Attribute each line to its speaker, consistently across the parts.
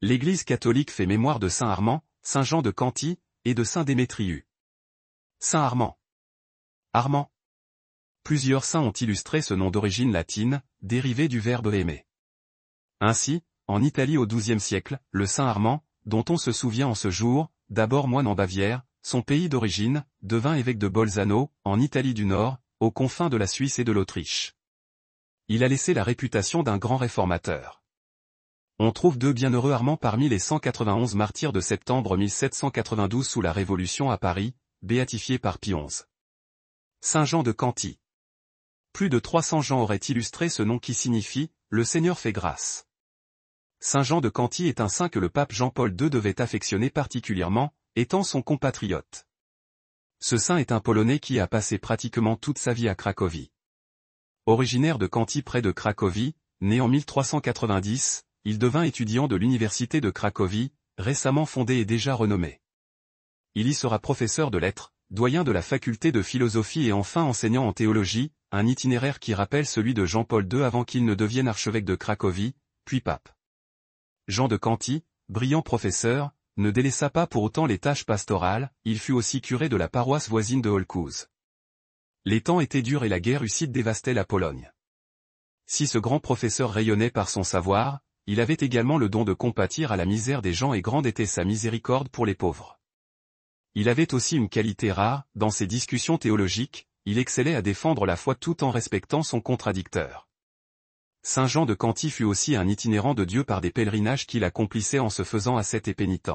Speaker 1: L'Église catholique fait mémoire de saint Armand, saint Jean de Canty, et de saint Démétriu. Saint Armand. Armand. Plusieurs saints ont illustré ce nom d'origine latine, dérivé du verbe aimer. Ainsi, en Italie au XIIe siècle, le saint Armand, dont on se souvient en ce jour, d'abord moine en Bavière, son pays d'origine, devint évêque de Bolzano, en Italie du Nord, aux confins de la Suisse et de l'Autriche. Il a laissé la réputation d'un grand réformateur. On trouve deux bienheureux Armands parmi les 191 martyrs de septembre 1792 sous la Révolution à Paris, béatifiés par Pie XI. Saint Jean de Canty. Plus de 300 gens auraient illustré ce nom qui signifie « Le Seigneur fait grâce ». Saint Jean de Canty est un saint que le pape Jean-Paul II devait affectionner particulièrement, étant son compatriote. Ce saint est un Polonais qui a passé pratiquement toute sa vie à Cracovie. Originaire de Canty près de Cracovie, né en 1390, il devint étudiant de l'université de Cracovie, récemment fondée et déjà renommée. Il y sera professeur de lettres, doyen de la faculté de philosophie et enfin enseignant en théologie, un itinéraire qui rappelle celui de Jean-Paul II avant qu'il ne devienne archevêque de Cracovie, puis pape. Jean de Canty, brillant professeur, ne délaissa pas pour autant les tâches pastorales, il fut aussi curé de la paroisse voisine de Holkuz. Les temps étaient durs et la guerre hussite dévastait la Pologne. Si ce grand professeur rayonnait par son savoir, il avait également le don de compatir à la misère des gens et grande était sa miséricorde pour les pauvres. Il avait aussi une qualité rare, dans ses discussions théologiques, il excellait à défendre la foi tout en respectant son contradicteur. Saint Jean de Canty fut aussi un itinérant de Dieu par des pèlerinages qu'il accomplissait en se faisant ascète et pénitent.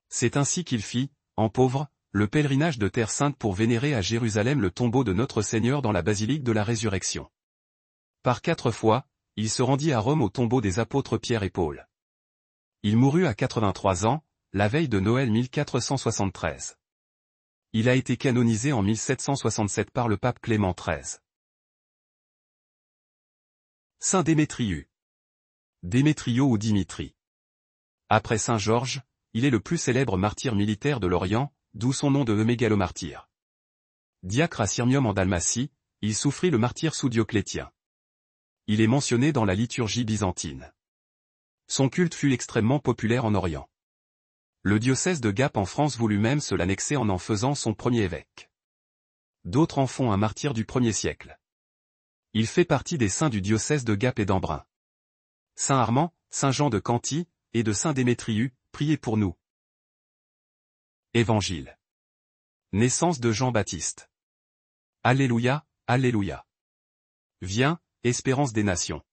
Speaker 1: C'est ainsi qu'il fit, en pauvre, le pèlerinage de Terre Sainte pour vénérer à Jérusalem le tombeau de Notre Seigneur dans la basilique de la Résurrection. Par 4 fois, il se rendit à Rome au tombeau des apôtres Pierre et Paul. Il mourut à 83 ans, la veille de Noël 1473. Il a été canonisé en 1767 par le pape Clément XIII. Saint Démétriu. Démétrio ou Dimitri. Après Saint Georges, il est le plus célèbre martyr militaire de l'Orient, d'où son nom de mégalomartyr. Diacre à Sirmium en Dalmatie, il souffrit le martyre sous Dioclétien. Il est mentionné dans la liturgie byzantine. Son culte fut extrêmement populaire en Orient. Le diocèse de Gap en France voulut même se l'annexer en faisant son premier évêque. D'autres en font un martyr du 1er siècle. Il fait partie des saints du diocèse de Gap et d'Embrun. Saint Armand, Saint Jean de Canty, et de Saint Démétriu, priez pour nous. Évangile. Naissance de Jean-Baptiste. Alléluia, Alléluia. Viens, espérance des nations.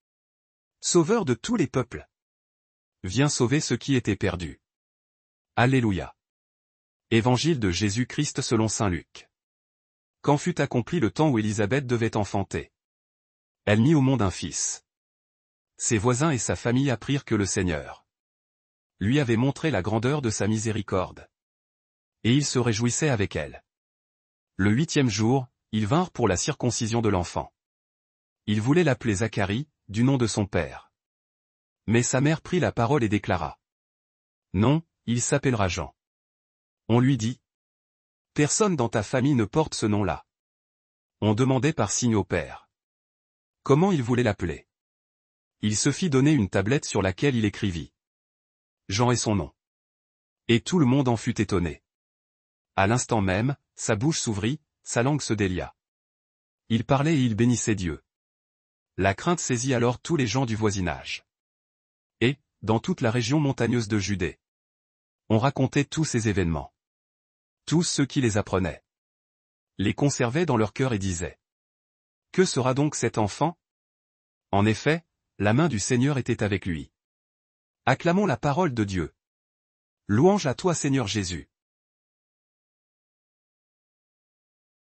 Speaker 1: Sauveur de tous les peuples. Viens sauver ceux qui étaient perdus. Alléluia. Évangile de Jésus-Christ selon saint Luc. Quand fut accompli le temps où Élisabeth devait enfanter, elle mit au monde un fils. Ses voisins et sa famille apprirent que le Seigneur lui avait montré la grandeur de sa miséricorde. Et ils se réjouissaient avec elle. Le 8e jour, ils vinrent pour la circoncision de l'enfant. Ils voulaient l'appeler Zacharie, du nom de son père. Mais sa mère prit la parole et déclara: non, il s'appellera Jean. On lui dit: personne dans ta famille ne porte ce nom-là. On demandait par signe au père comment il voulait l'appeler. Il se fit donner une tablette sur laquelle il écrivit: Jean est son nom. Et tout le monde en fut étonné. À l'instant même, sa bouche s'ouvrit, sa langue se délia. Il parlait et il bénissait Dieu. La crainte saisit alors tous les gens du voisinage. Et, dans toute la région montagneuse de Judée, on racontait tous ces événements. Tous ceux qui les apprenaient les conservaient dans leur cœur et disaient: que sera donc cet enfant? En effet, la main du Seigneur était avec lui. Acclamons la parole de Dieu. Louange à toi Seigneur Jésus.